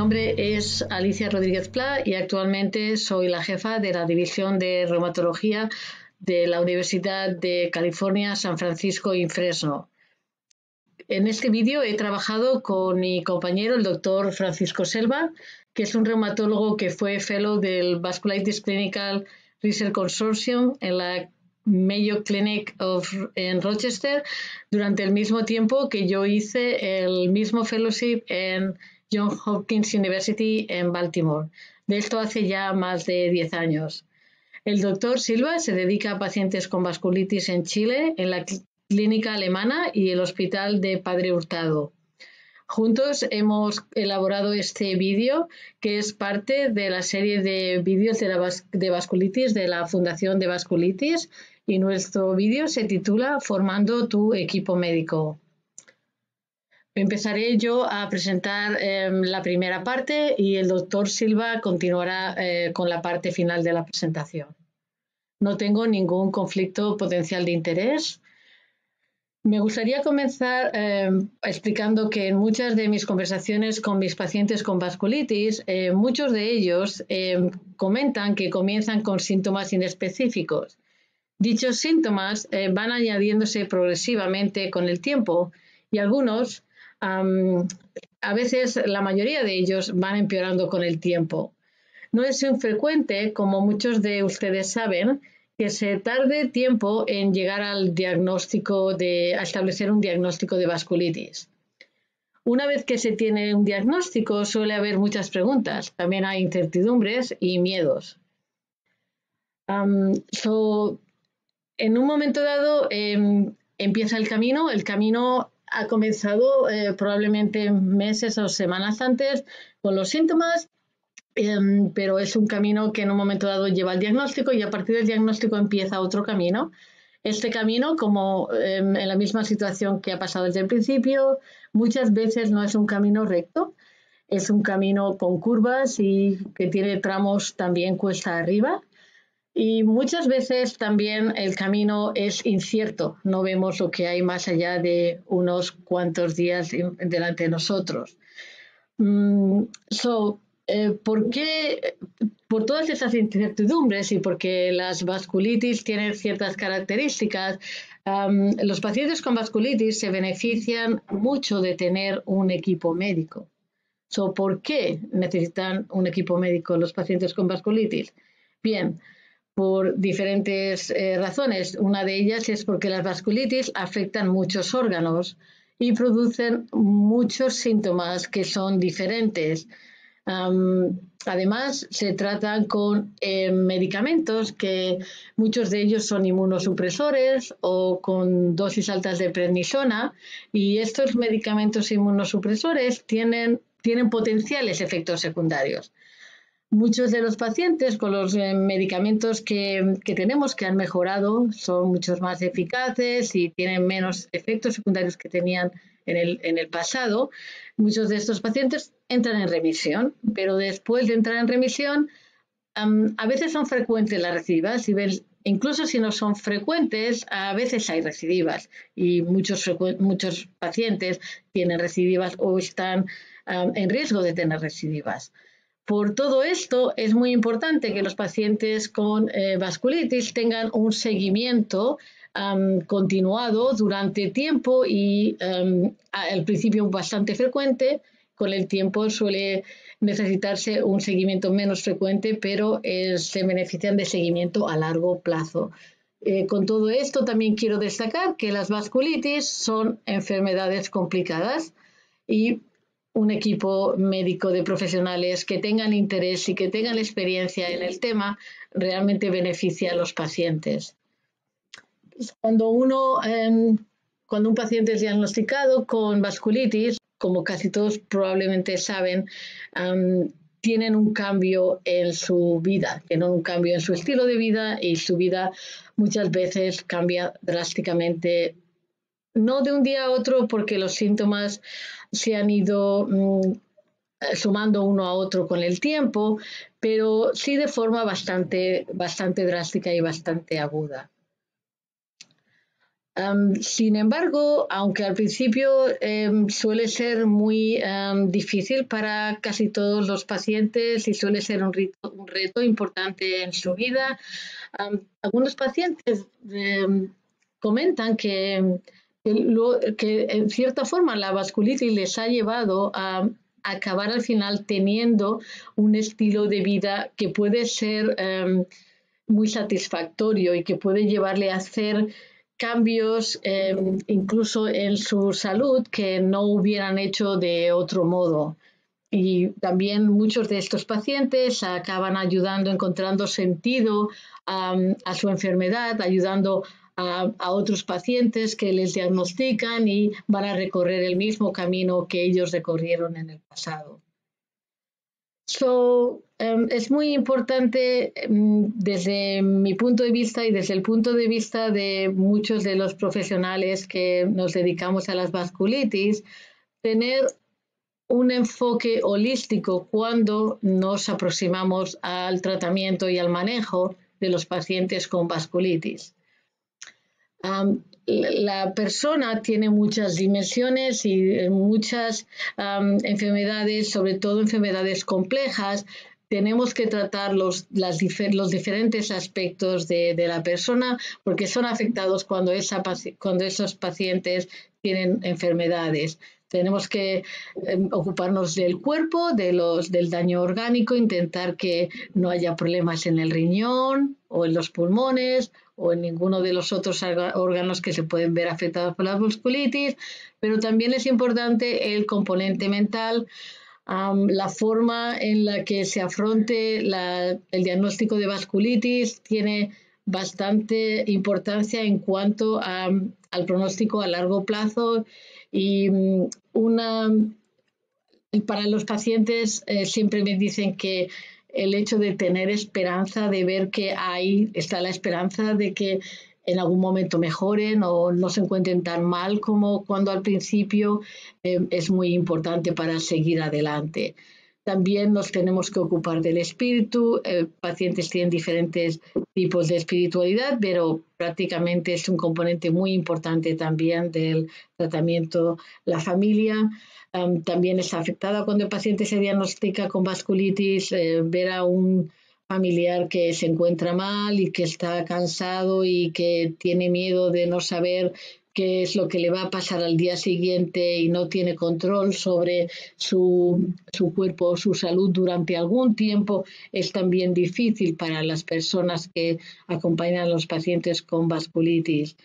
nombre es Alicia Rodríguez Pla y actualmente soy la jefa de la División de Reumatología de la Universidad de California, San Francisco y Fresno. En este vídeo he trabajado con mi compañero, el doctor Francisco Selva, que es un reumatólogo que fue fellow del Vasculitis Clinical Research Consortium en la Mayo Clinic en Rochester durante el mismo tiempo que yo hice el mismo fellowship en Johns Hopkins University en Baltimore. De esto hace ya más de 10 años. El doctor Silva se dedica a pacientes con vasculitis en Chile, en la clínica alemana y el hospital de Padre Hurtado. Juntos hemos elaborado este vídeo que es parte de la serie de vídeos de vasculitis de la Fundación de Vasculitis y nuestro vídeo se titula Formando tu equipo médico. Empezaré yo a presentar la primera parte y el doctor Silva continuará con la parte final de la presentación. No tengo ningún conflicto potencial de interés. Me gustaría comenzar explicando que en muchas de mis conversaciones con mis pacientes con vasculitis, muchos de ellos comentan que comienzan con síntomas inespecíficos. Dichos síntomas van añadiéndose progresivamente con el tiempo y algunos, a veces la mayoría de ellos, van empeorando con el tiempo. No es infrecuente, como muchos de ustedes saben, que se tarde tiempo en llegar al diagnóstico a establecer un diagnóstico de vasculitis. Una vez que se tiene un diagnóstico suele haber muchas preguntas, también hay incertidumbres y miedos. En un momento dado empieza el camino ha comenzado probablemente meses o semanas antes con los síntomas, pero es un camino que en un momento dado lleva al diagnóstico y a partir del diagnóstico empieza otro camino. Este camino, como en la misma situación que ha pasado desde el principio, muchas veces no es un camino recto, es un camino con curvas y que tiene tramos también cuesta arriba. Y muchas veces también el camino es incierto, no vemos lo que hay más allá de unos cuantos días delante de nosotros. ¿Por qué? Por todas esas incertidumbres y porque las vasculitis tienen ciertas características, los pacientes con vasculitis se benefician mucho de tener un equipo médico. ¿Por qué necesitan un equipo médico los pacientes con vasculitis? Bien, por diferentes razones. Una de ellas es porque las vasculitis afectan muchos órganos y producen muchos síntomas que son diferentes. Además, se tratan con medicamentos que muchos de ellos son inmunosupresores o con dosis altas de prednisona y estos medicamentos inmunosupresores tienen potenciales efectos secundarios. Muchos de los pacientes con los medicamentos que tenemos que han mejorado son muchos más eficaces y tienen menos efectos secundarios que tenían en el pasado. Muchos de estos pacientes entran en remisión, pero después de entrar en remisión, a veces son frecuentes las recidivas. Incluso si no son frecuentes, a veces hay recidivas y muchos pacientes tienen recidivas o están en riesgo de tener recidivas. Por todo esto, es muy importante que los pacientes con vasculitis tengan un seguimiento continuado durante tiempo y al principio bastante frecuente. Con el tiempo suele necesitarse un seguimiento menos frecuente, pero se benefician de seguimiento a largo plazo. Con todo esto también quiero destacar que las vasculitis son enfermedades complicadas y un equipo médico de profesionales que tengan interés y que tengan experiencia en el tema realmente beneficia a los pacientes. Cuando un paciente es diagnosticado con vasculitis, como casi todos probablemente saben, tienen un cambio en su vida, tienen un cambio en su estilo de vida y su vida muchas veces cambia drásticamente, no de un día a otro porque los síntomas se han ido sumando uno a otro con el tiempo, pero sí de forma bastante drástica y bastante aguda. Sin embargo, aunque al principio suele ser muy difícil para casi todos los pacientes y suele ser un reto importante en su vida, algunos pacientes comentan que en cierta forma la vasculitis les ha llevado a acabar al final teniendo un estilo de vida que puede ser muy satisfactorio y que puede llevarle a hacer cambios incluso en su salud que no hubieran hecho de otro modo. Y también muchos de estos pacientes acaban ayudando, encontrando sentido a su enfermedad, ayudando a otros pacientes que les diagnostican y van a recorrer el mismo camino que ellos recorrieron en el pasado. Es muy importante desde mi punto de vista y desde el punto de vista de muchos de los profesionales que nos dedicamos a las vasculitis, tener un enfoque holístico cuando nos aproximamos al tratamiento y al manejo de los pacientes con vasculitis. La persona tiene muchas dimensiones y muchas enfermedades, sobre todo enfermedades complejas. Tenemos que tratar los diferentes aspectos de la persona porque son afectados cuando esos pacientes tienen enfermedades. Tenemos que ocuparnos del cuerpo, del daño orgánico, intentar que no haya problemas en el riñón o en los pulmones o en ninguno de los otros órganos que se pueden ver afectados por la vasculitis, pero también es importante el componente mental, la forma en la que se afronte el diagnóstico de vasculitis tiene bastante importancia en cuanto al pronóstico a largo plazo y para los pacientes siempre me dicen que el hecho de tener esperanza, de ver que ahí está la esperanza de que en algún momento mejoren o no se encuentren tan mal como cuando al principio, es muy importante para seguir adelante. También nos tenemos que ocupar del espíritu. Pacientes tienen diferentes tipos de espiritualidad, pero prácticamente es un componente muy importante también del tratamiento. La familia también está afectada cuando el paciente se diagnostica con vasculitis. Ver a un familiar que se encuentra mal y que está cansado y que tiene miedo de no saber qué es lo que le va a pasar al día siguiente y no tiene control sobre su cuerpo o su salud durante algún tiempo, es también difícil para las personas que acompañan a los pacientes con vasculitis.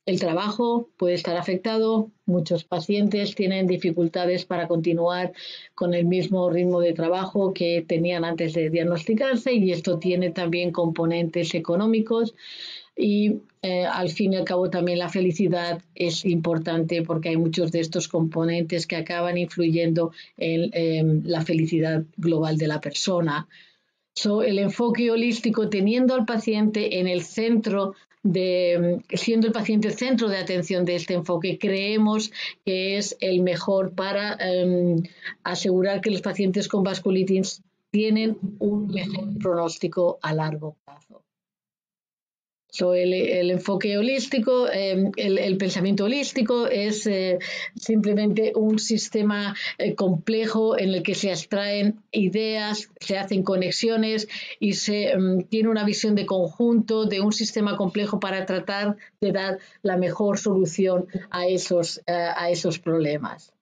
El trabajo puede estar afectado. Muchos pacientes tienen dificultades para continuar con el mismo ritmo de trabajo que tenían antes de diagnosticarse y esto tiene también componentes económicos. Y al fin y al cabo también la felicidad es importante porque hay muchos de estos componentes que acaban influyendo en la felicidad global de la persona. El enfoque holístico, teniendo al paciente en el centro siendo el paciente el centro de atención de este enfoque, creemos que es el mejor para asegurar que los pacientes con vasculitis tienen un mejor pronóstico a largo plazo. El enfoque holístico, el pensamiento holístico es simplemente un sistema complejo en el que se extraen ideas, se hacen conexiones y se tiene una visión de conjunto de un sistema complejo para tratar de dar la mejor solución a esos problemas.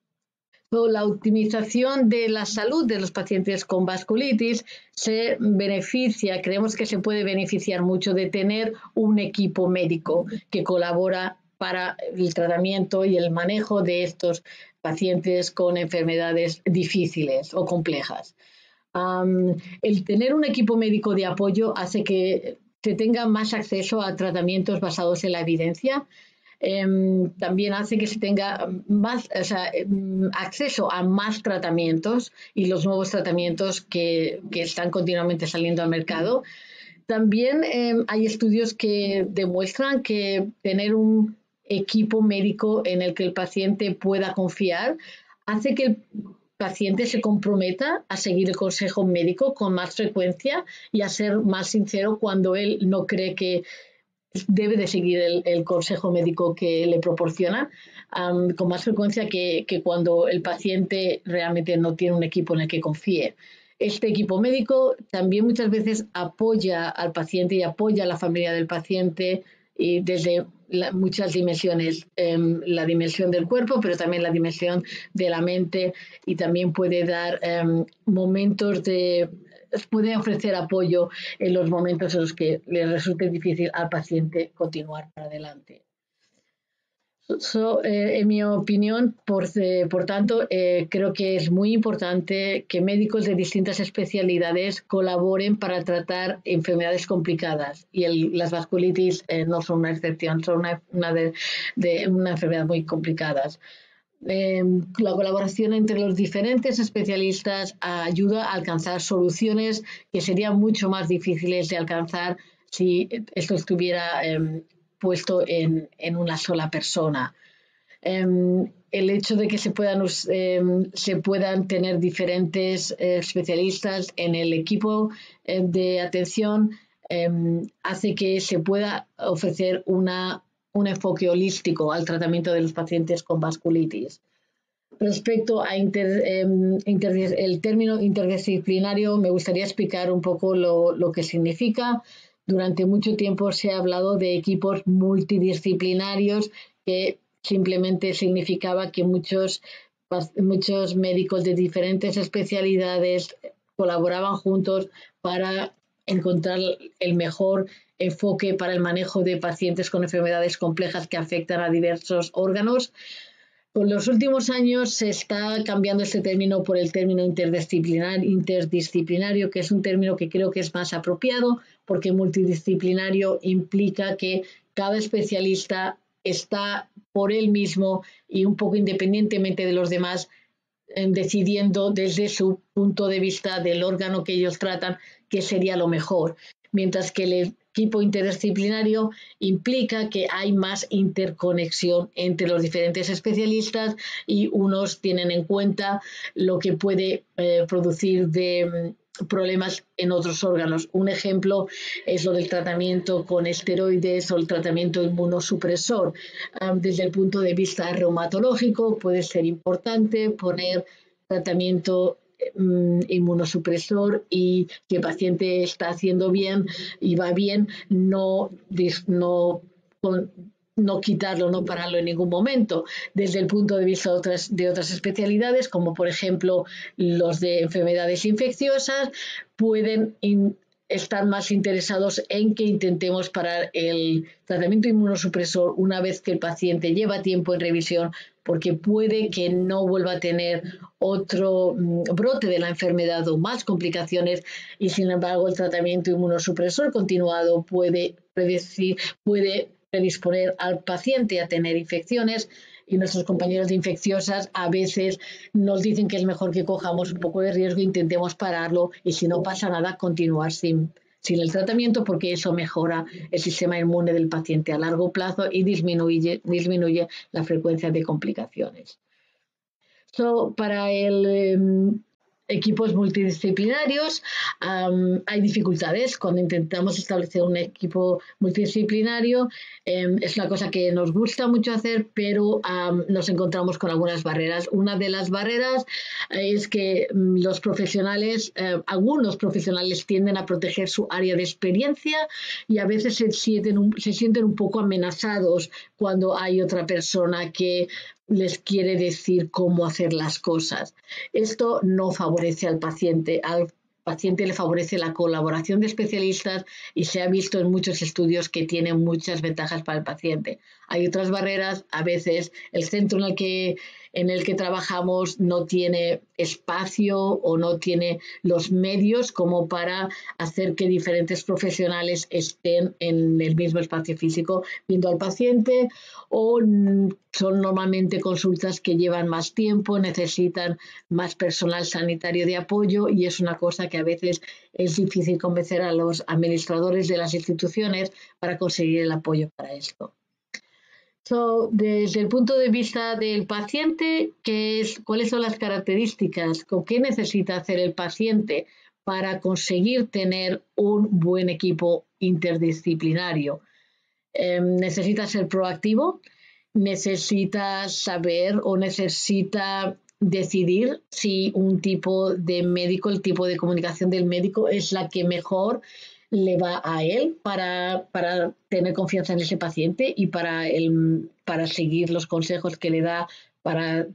La optimización de la salud de los pacientes con vasculitis creemos que se puede beneficiar mucho de tener un equipo médico que colabora para el tratamiento y el manejo de estos pacientes con enfermedades difíciles o complejas. El tener un equipo médico de apoyo hace que se tenga más acceso a tratamientos basados en la evidencia. También hace que se tenga más acceso a más tratamientos y los nuevos tratamientos que están continuamente saliendo al mercado. También hay estudios que demuestran que tener un equipo médico en el que el paciente pueda confiar hace que el paciente se comprometa a seguir el consejo médico con más frecuencia y a ser más sincero cuando él no cree que debe de seguir el consejo médico que le proporcionan, con más frecuencia que cuando el paciente realmente no tiene un equipo en el que confíe. Este equipo médico también muchas veces apoya al paciente y apoya a la familia del paciente y desde muchas dimensiones, la dimensión del cuerpo, pero también la dimensión de la mente, y también puede dar puede ofrecer apoyo en los momentos en los que le resulte difícil al paciente continuar para adelante. En mi opinión, por tanto, creo que es muy importante que médicos de distintas especialidades colaboren para tratar enfermedades complicadas, y las vasculitis no son una excepción, son una enfermedad muy complicada. La colaboración entre los diferentes especialistas ayuda a alcanzar soluciones que serían mucho más difíciles de alcanzar si esto estuviera puesto en una sola persona. El hecho de que se puedan tener diferentes especialistas en el equipo de atención hace que se pueda ofrecer un enfoque holístico al tratamiento de los pacientes con vasculitis. Respecto a el término interdisciplinario, me gustaría explicar un poco lo que significa. Durante mucho tiempo se ha hablado de equipos multidisciplinarios, que simplemente significaba que muchos médicos de diferentes especialidades colaboraban juntos para encontrar el mejor enfoque para el manejo de pacientes con enfermedades complejas que afectan a diversos órganos. Con los últimos años se está cambiando este término por el término interdisciplinario, que es un término que creo que es más apropiado, porque multidisciplinario implica que cada especialista está por él mismo y un poco independientemente de los demás, decidiendo desde su punto de vista del órgano que ellos tratan qué sería lo mejor, mientras que el equipo interdisciplinario implica que hay más interconexión entre los diferentes especialistas y unos tienen en cuenta lo que puede producir de problemas en otros órganos. Un ejemplo es lo del tratamiento con esteroides o el tratamiento inmunosupresor. Desde el punto de vista reumatológico puede ser importante poner tratamiento inmunosupresor, y si el paciente está haciendo bien y va bien, no quitarlo, no pararlo en ningún momento. Desde el punto de vista de otras especialidades, como por ejemplo los de enfermedades infecciosas, pueden estar más interesados en que intentemos parar el tratamiento inmunosupresor una vez que el paciente lleva tiempo en revisión, porque puede que no vuelva a tener otro brote de la enfermedad o más complicaciones, y sin embargo el tratamiento inmunosupresor continuado puede predisponer al paciente a tener infecciones, y nuestros compañeros de infecciosas a veces nos dicen que es mejor que cojamos un poco de riesgo, intentemos pararlo y si no pasa nada continuar sin el tratamiento, porque eso mejora el sistema inmune del paciente a largo plazo y disminuye la frecuencia de complicaciones. Para equipos multidisciplinarios hay dificultades cuando intentamos establecer un equipo multidisciplinario. Es una cosa que nos gusta mucho hacer, pero nos encontramos con algunas barreras. Una de las barreras es que algunos profesionales tienden a proteger su área de experiencia y a veces se sienten un poco amenazados cuando hay otra persona que les quiere decir cómo hacer las cosas. Esto no favorece al paciente. Al paciente le favorece la colaboración de especialistas, y se ha visto en muchos estudios que tiene muchas ventajas para el paciente. Hay otras barreras. A veces el centro en el que trabajamos no tiene espacio o no tiene los medios como para hacer que diferentes profesionales estén en el mismo espacio físico viendo al paciente, o son normalmente consultas que llevan más tiempo, necesitan más personal sanitario de apoyo, y es una cosa que a veces es difícil convencer a los administradores de las instituciones para conseguir el apoyo para esto. Desde el punto de vista del paciente, ¿cuáles son las características? ¿Con qué necesita hacer el paciente para conseguir tener un buen equipo interdisciplinario? necesita ser proactivo, necesita saber o necesita decidir si un tipo de médico, el tipo de comunicación del médico es la que mejor le va a él para tener confianza en ese paciente y para seguir los consejos que le da, para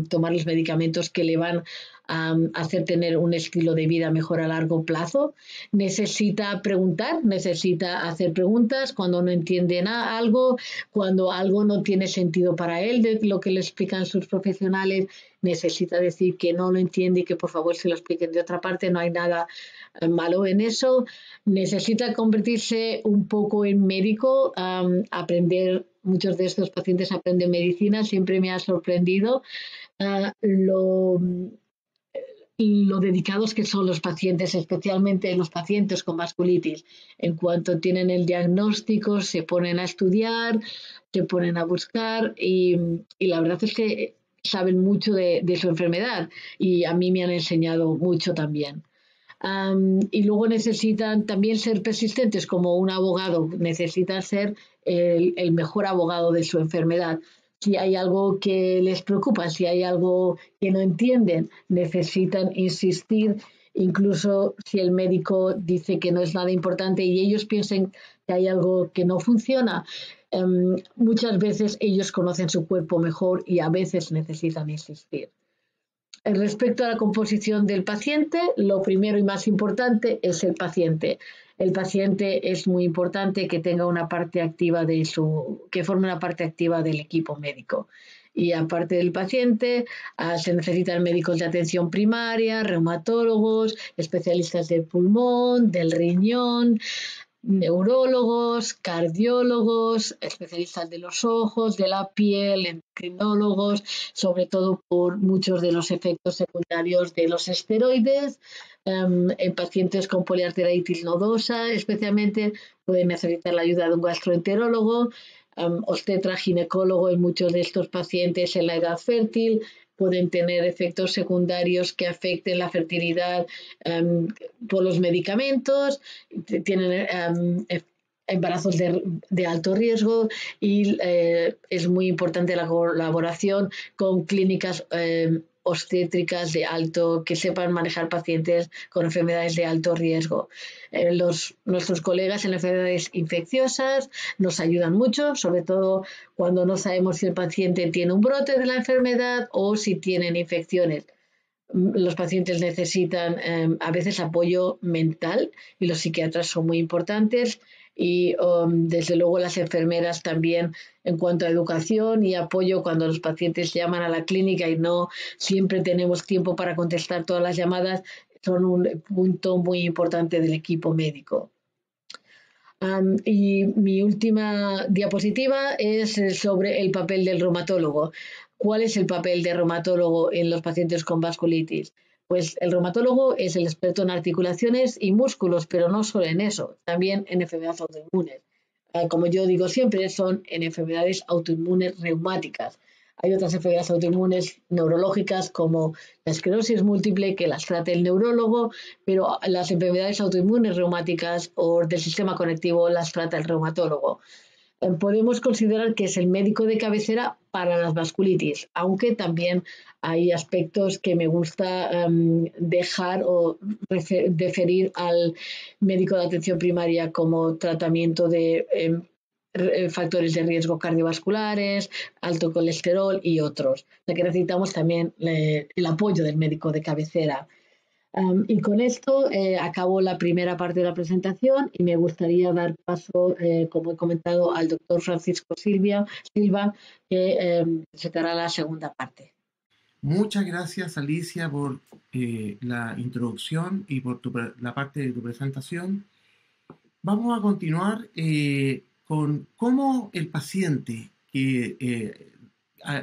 tomar los medicamentos que le van a hacer tener un estilo de vida mejor a largo plazo. Necesita preguntar, necesita hacer preguntas cuando no entiende algo, cuando algo no tiene sentido para él de lo que le explican sus profesionales, necesita decir que no lo entiende y que por favor se lo expliquen de otra parte, no hay nada malo en eso. Necesita convertirse un poco en médico, aprender. Muchos de estos pacientes aprenden medicina, siempre me ha sorprendido lo dedicados que son los pacientes, especialmente los pacientes con vasculitis. En cuanto tienen el diagnóstico, se ponen a estudiar, se ponen a buscar y la verdad es que saben mucho de su enfermedad y a mí me han enseñado mucho también. Y luego necesitan también ser persistentes como un abogado, necesitan ser el mejor abogado de su enfermedad. Si hay algo que les preocupa, si hay algo que no entienden, necesitan insistir, incluso si el médico dice que no es nada importante y ellos piensen que hay algo que no funciona. Muchas veces ellos conocen su cuerpo mejor y a veces necesitan insistir. Respecto a la composición del paciente, lo primero y más importante es el paciente. El paciente es muy importante que tenga una parte activa que forme una parte activa del equipo médico. Y aparte del paciente, se necesitan médicos de atención primaria, reumatólogos, especialistas del pulmón, del riñón, neurólogos, cardiólogos, especialistas de los ojos, de la piel, endocrinólogos, sobre todo por muchos de los efectos secundarios de los esteroides. En pacientes con poliarteritis nodosa, especialmente, pueden necesitar la ayuda de un gastroenterólogo, obstetra, ginecólogo en muchos de estos pacientes en la edad fértil. Pueden tener efectos secundarios que afecten la fertilidad por los medicamentos, tienen embarazos de alto riesgo y es muy importante la colaboración con clínicas obstétricas que sepan manejar pacientes con enfermedades de alto riesgo. Nuestros colegas en enfermedades infecciosas nos ayudan mucho, sobre todo cuando no sabemos si el paciente tiene un brote de la enfermedad o si tienen infecciones. Los pacientes necesitan a veces apoyo mental y los psiquiatras son muy importantes y desde luego las enfermeras también en cuanto a educación y apoyo cuando los pacientes llaman a la clínica y no siempre tenemos tiempo para contestar todas las llamadas, son un punto muy importante del equipo médico. Y mi última diapositiva es sobre el papel del reumatólogo. ¿Cuál es el papel del reumatólogo en los pacientes con vasculitis? Pues el reumatólogo es el experto en articulaciones y músculos, pero no solo en eso, también en enfermedades autoinmunes. Como yo digo siempre, son en enfermedades autoinmunes reumáticas. Hay otras enfermedades autoinmunes neurológicas como la esclerosis múltiple que las trata el neurólogo, pero las enfermedades autoinmunes reumáticas o del sistema conectivo las trata el reumatólogo. Podemos considerar que es el médico de cabecera para las vasculitis, aunque también hay aspectos que me gusta dejar o deferir al médico de atención primaria como tratamiento de factores de riesgo cardiovasculares, alto colesterol y otros. O sea que necesitamos también el apoyo del médico de cabecera. Y con esto acabo la primera parte de la presentación y me gustaría dar paso, como he comentado, al doctor Francisco Silva, que presentará la segunda parte. Muchas gracias, Alicia, por la introducción y por la parte de tu presentación. Vamos a continuar con cómo el paciente que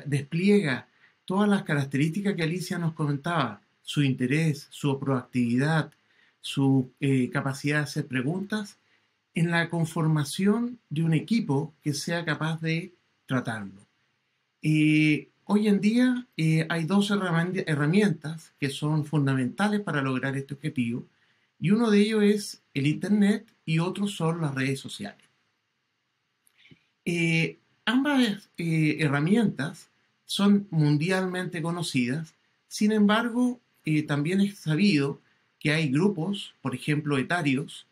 despliega todas las características que Alicia nos comentaba, su interés, su proactividad, su capacidad de hacer preguntas, en la conformación de un equipo que sea capaz de tratarlo. Hoy en día hay dos herramientas que son fundamentales para lograr este objetivo, y uno de ellos es el Internet y otros son las redes sociales. Ambas herramientas son mundialmente conocidas, sin embargo, también es sabido que hay grupos, por ejemplo, etarios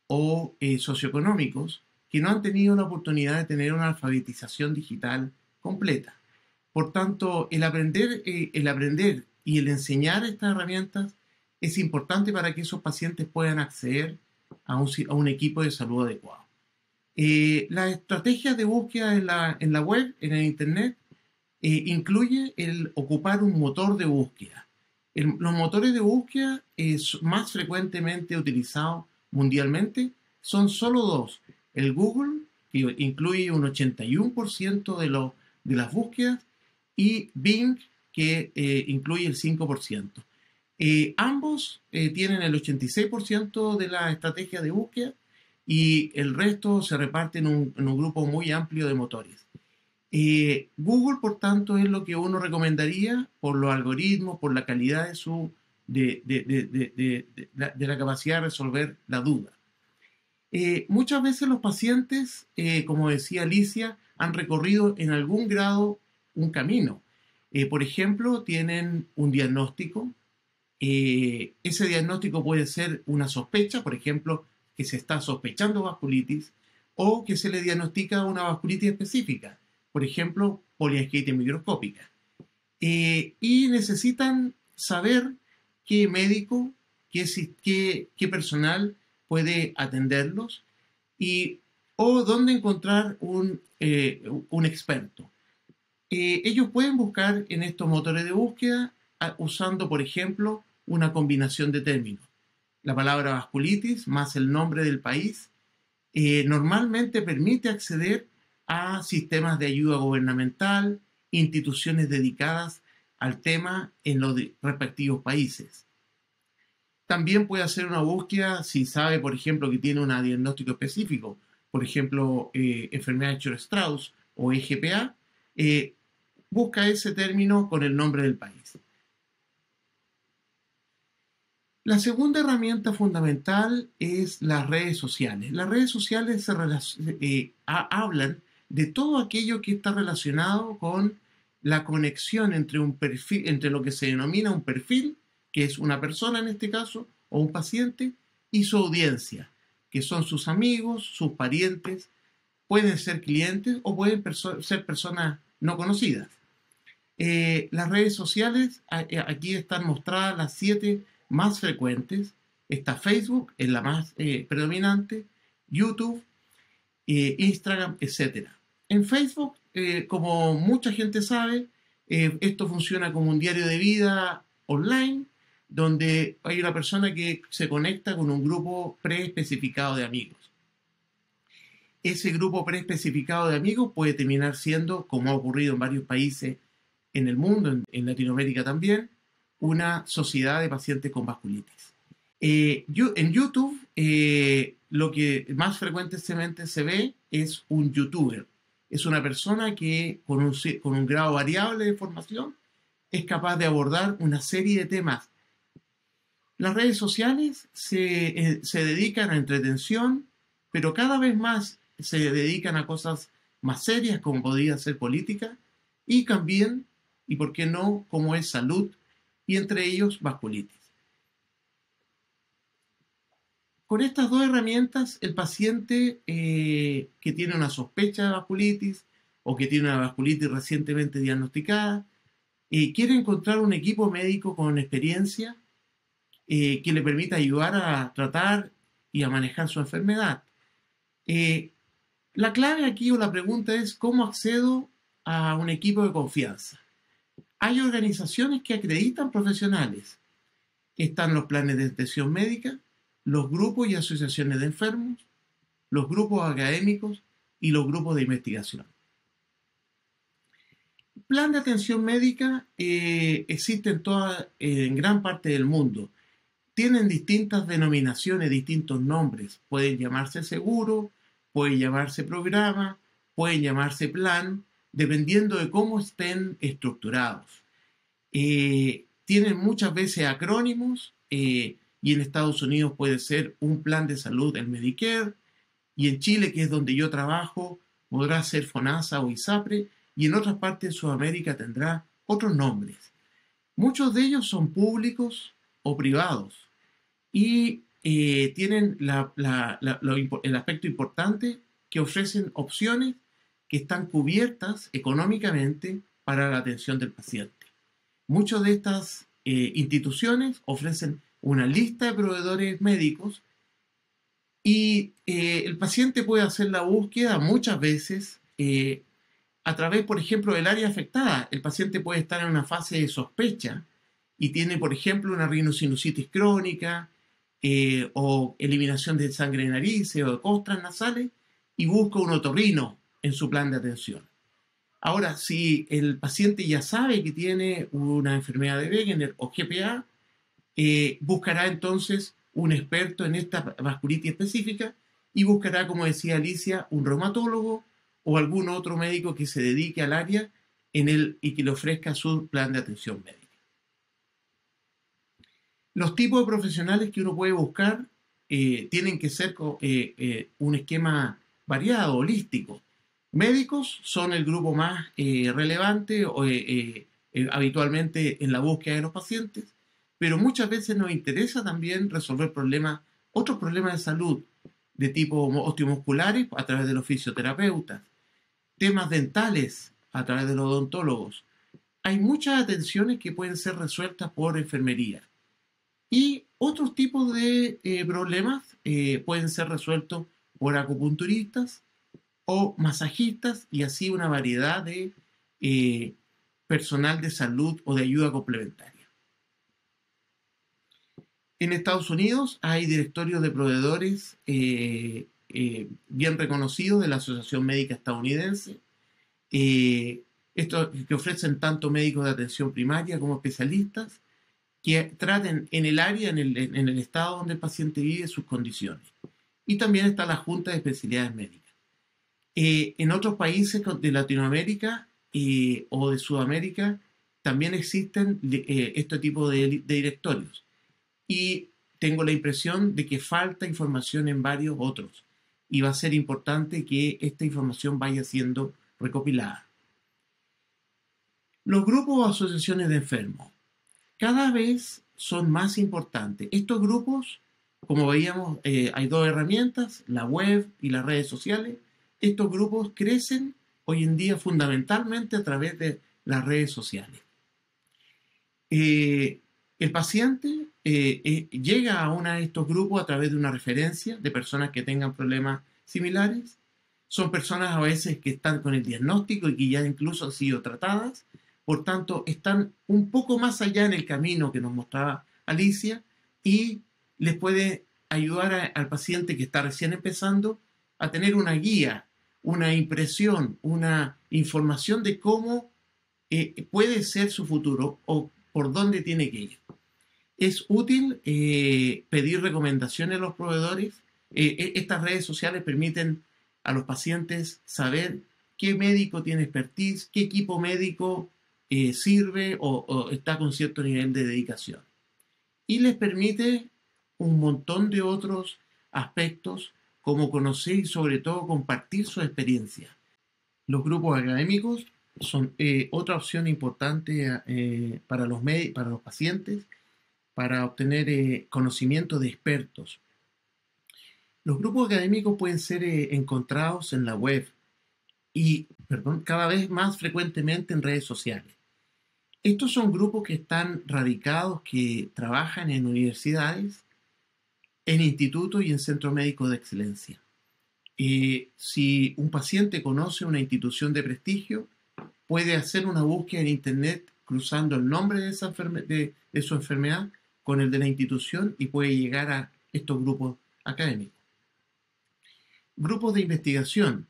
o socioeconómicos, que no han tenido la oportunidad de tener una alfabetización digital completa. Por tanto, el aprender y el enseñar estas herramientas es importante para que esos pacientes puedan acceder a un equipo de salud adecuado. Las estrategias de búsqueda en la web, en el Internet, incluye el ocupar un motor de búsqueda. Los motores de búsqueda más frecuentemente utilizados mundialmente son solo dos. El Google, que incluye un 81% de las búsquedas, y Bing, que incluye el 5%. Ambos tienen el 86% de la estrategia de búsqueda y el resto se reparte en un grupo muy amplio de motores. Google, por tanto, es lo que uno recomendaría por los algoritmos, por la calidad de la capacidad de resolver la duda. Muchas veces los pacientes, como decía Alicia, han recorrido en algún grado un camino. Por ejemplo, tienen un diagnóstico. Ese diagnóstico puede ser una sospecha, por ejemplo, que se está sospechando vasculitis, o que se le diagnostica una vasculitis específica, por ejemplo, poliangiitis microscópica. Y necesitan saber qué médico, qué personal puede atenderlos o dónde encontrar un experto. Ellos pueden buscar en estos motores de búsqueda usando, por ejemplo, una combinación de términos. La palabra vasculitis más el nombre del país normalmente permite acceder a sistemas de ayuda gubernamental, instituciones dedicadas al tema en los respectivos países. También puede hacer una búsqueda si sabe, por ejemplo, que tiene un diagnóstico específico, por ejemplo, enfermedad de Church-Strauss o EGPA, busca ese término con el nombre del país. La segunda herramienta fundamental es las redes sociales. Las redes sociales hablan de todo aquello que está relacionado con la conexión entre un perfil, entre lo que se denomina un perfil, que es una persona en este caso, o un paciente, y su audiencia, que son sus amigos, sus parientes, pueden ser clientes o pueden ser personas no conocidas. Las redes sociales, aquí están mostradas las 7 más frecuentes. Está Facebook, es la más predominante, YouTube, Instagram, etc. En Facebook, como mucha gente sabe, esto funciona como un diario de vida online, donde hay una persona que se conecta con un grupo preespecificado de amigos. Ese grupo preespecificado de amigos puede terminar siendo, como ha ocurrido en varios países en el mundo, en Latinoamérica también, una sociedad de pacientes con vasculitis. En YouTube, lo que más frecuentemente se ve es un youtuber. Es una persona que con un grado variable de formación es capaz de abordar una serie de temas. Las redes sociales se dedican a entretención, pero cada vez más se dedican a cosas más serias, como podría ser política, y también, y por qué no, como es salud, y entre ellos vasculitis. Con estas dos herramientas, el paciente que tiene una sospecha de vasculitis o que tiene una vasculitis recientemente diagnosticada, quiere encontrar un equipo médico con experiencia que le permita ayudar a tratar y a manejar su enfermedad. La clave aquí o la pregunta es ¿cómo accedo a un equipo de confianza? Hay organizaciones que acreditan profesionales. Están los planes de atención médica, los grupos y asociaciones de enfermos, los grupos académicos y los grupos de investigación. Plan de atención médica existe en gran parte del mundo. Tienen distintas denominaciones, distintos nombres. Pueden llamarse seguro, pueden llamarse programa, pueden llamarse plan, dependiendo de cómo estén estructurados. Tienen muchas veces acrónimos y en Estados Unidos puede ser un plan de salud, el Medicare, y en Chile, que es donde yo trabajo, podrá ser FONASA o ISAPRE, y en otras partes de Sudamérica tendrá otros nombres. Muchos de ellos son públicos o privados y tienen el aspecto importante que ofrecen opciones que están cubiertas económicamente para la atención del paciente. Muchas de estas instituciones ofrecen una lista de proveedores médicos y el paciente puede hacer la búsqueda muchas veces a través, por ejemplo, del área afectada. El paciente puede estar en una fase de sospecha y tiene, por ejemplo, una rinosinusitis crónica o eliminación de sangre de narices o de costras nasales y busca un otorrino en su plan de atención. Ahora, si el paciente ya sabe que tiene una enfermedad de Wegener o GPA, buscará entonces un experto en esta vasculitis específica y buscará, como decía Alicia, un reumatólogo o algún otro médico que se dedique al área y que le ofrezca su plan de atención médica. Los tipos de profesionales que uno puede buscar tienen que ser un esquema variado, holístico. Médicos son el grupo más relevante habitualmente en la búsqueda de los pacientes, pero muchas veces nos interesa también resolver otros problemas de salud de tipo osteomusculares a través de los fisioterapeutas, temas dentales a través de los odontólogos. Hay muchas atenciones que pueden ser resueltas por enfermería. Y otros tipos de problemas pueden ser resueltos por acupunturistas o masajistas y así una variedad de personal de salud o de ayuda complementaria. En Estados Unidos hay directorios de proveedores bien reconocidos de la Asociación Médica Estadounidense, que ofrecen tanto médicos de atención primaria como especialistas que traten en el área, en el estado donde el paciente vive, sus condiciones. Y también está la Junta de Especialidades Médicas. En otros países de Latinoamérica o de Sudamérica también existen este tipo de directorios. Y tengo la impresión de que falta información en varios otros. Y va a ser importante que esta información vaya siendo recopilada. Los grupos o asociaciones de enfermos cada vez son más importantes. Estos grupos, como veíamos, hay dos herramientas, la web y las redes sociales. Estos grupos crecen hoy en día fundamentalmente a través de las redes sociales. El paciente llega a uno de estos grupos a través de una referencia de personas que tengan problemas similares. Son personas a veces que están con el diagnóstico y que ya incluso han sido tratadas. Por tanto, están un poco más allá en el camino que nos mostraba Alicia y les puede ayudar al paciente que está recién empezando a tener una guía, una impresión, una información de cómo puede ser su futuro o por dónde tiene que ir. Es útil pedir recomendaciones a los proveedores. Estas redes sociales permiten a los pacientes saber qué médico tiene expertise, qué equipo médico sirve o está con cierto nivel de dedicación. Y les permite un montón de otros aspectos como conocer y sobre todo compartir su experiencia. Los grupos académicos son otra opción importante para los pacientes para obtener conocimiento de expertos. Los grupos académicos pueden ser encontrados en la web y, cada vez más frecuentemente en redes sociales. Estos son grupos que están radicados, que trabajan en universidades, en institutos y en centros médicos de excelencia. Si un paciente conoce una institución de prestigio, puede hacer una búsqueda en internet cruzando el nombre de su enfermedad con el de la institución y puede llegar a estos grupos académicos. Grupos de investigación.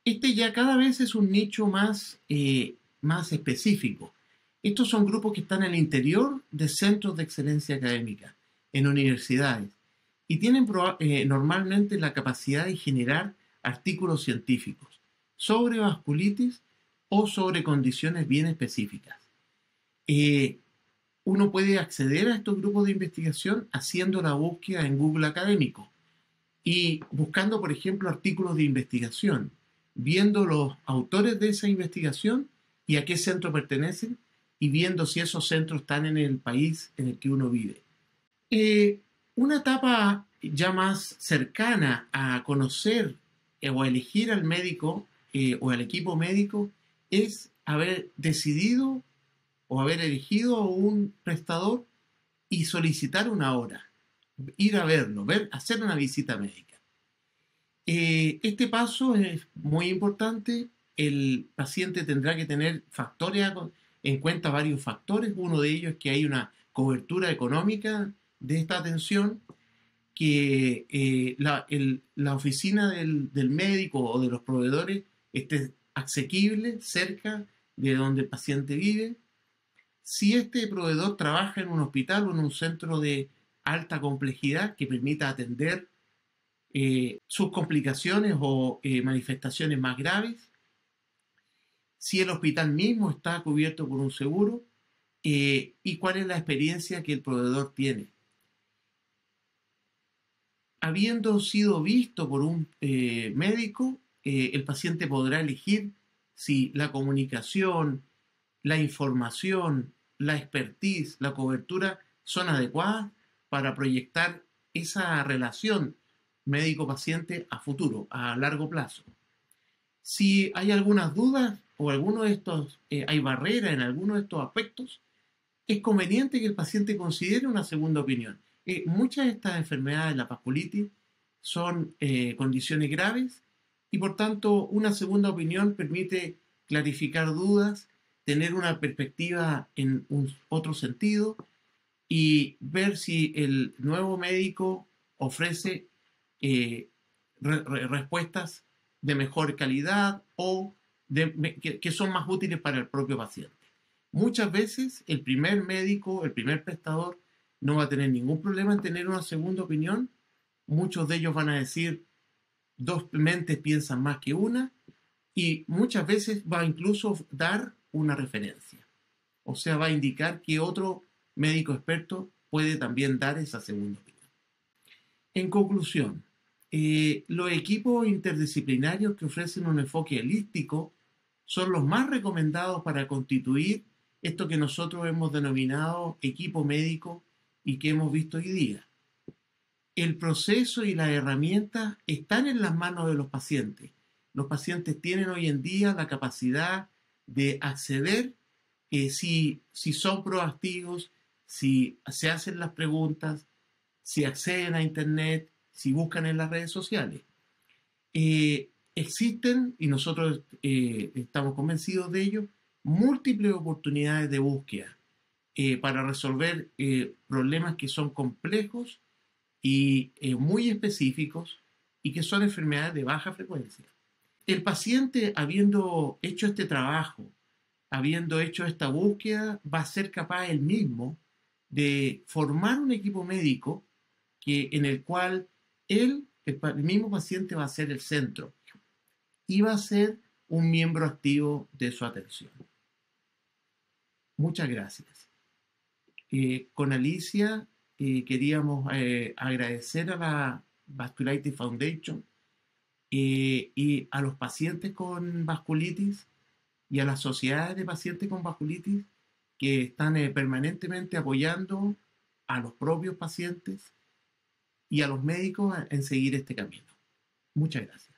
Este ya cada vez es un nicho más específico. Estos son grupos que están en el interior de centros de excelencia académica, en universidades, y tienen normalmente la capacidad de generar artículos científicos sobre vasculitis o sobre condiciones bien específicas. Uno puede acceder a estos grupos de investigación haciendo la búsqueda en Google Académico y buscando, por ejemplo, artículos de investigación. viendo los autores de esa investigación y a qué centro pertenecen, y viendo si esos centros están en el país en el que uno vive. Una etapa ya más cercana a conocer o a elegir al médico o al equipo médico es haber decidido o haber elegido un prestador y solicitar una hora, ir a verlo, hacer una visita médica. Este paso es muy importante. El paciente tendrá que tener en cuenta varios factores. Uno de ellos es que hay una cobertura económica de esta atención, que la oficina del médico o de los proveedores esté asequible, cerca de donde el paciente vive. Si este proveedor trabaja en un hospital o en un centro de alta complejidad que permita atender sus complicaciones o manifestaciones más graves, si el hospital mismo está cubierto por un seguro, y cuál es la experiencia que el proveedor tiene. Habiendo sido visto por un médico, el paciente podrá elegir si la comunicación, la información, la expertise, la cobertura son adecuadas para proyectar esa relación médico-paciente a futuro, a largo plazo. Si hay algunas dudas o hay barreras en alguno de estos aspectos, es conveniente que el paciente considere una segunda opinión. Muchas de estas enfermedades, la vasculitis, son condiciones graves y por tanto una segunda opinión permite clarificar dudas, tener una perspectiva en otro sentido y ver si el nuevo médico ofrece respuestas de mejor calidad o que son más útiles para el propio paciente. Muchas veces el primer médico, el primer prestador, no va a tener ningún problema en tener una segunda opinión. Muchos de ellos van a decir, dos mentes piensan más que una, y muchas veces va a incluso dar una referencia. O sea, va a indicar que otro médico experto puede también dar esa segunda opinión. En conclusión, los equipos interdisciplinarios que ofrecen un enfoque holístico son los más recomendados para constituir esto que nosotros hemos denominado equipo médico y que hemos visto hoy día. El proceso y las herramientas están en las manos de los pacientes. Los pacientes tienen hoy en día la capacidad de acceder, si son proactivos, si se hacen las preguntas, si acceden a Internet, si buscan en las redes sociales. Existen, y nosotros estamos convencidos de ello, múltiples oportunidades de búsqueda para resolver problemas que son complejos y muy específicos y que son enfermedades de baja frecuencia. El paciente, habiendo hecho este trabajo, habiendo hecho esta búsqueda, va a ser capaz él mismo de formar un equipo médico en el cual el mismo paciente va a ser el centro y va a ser un miembro activo de su atención. Muchas gracias. Con Alicia queríamos agradecer a la Vasculitis Foundation y a los pacientes con vasculitis y a las sociedades de pacientes con vasculitis que están permanentemente apoyando a los propios pacientes y a los médicos en seguir este camino. Muchas gracias.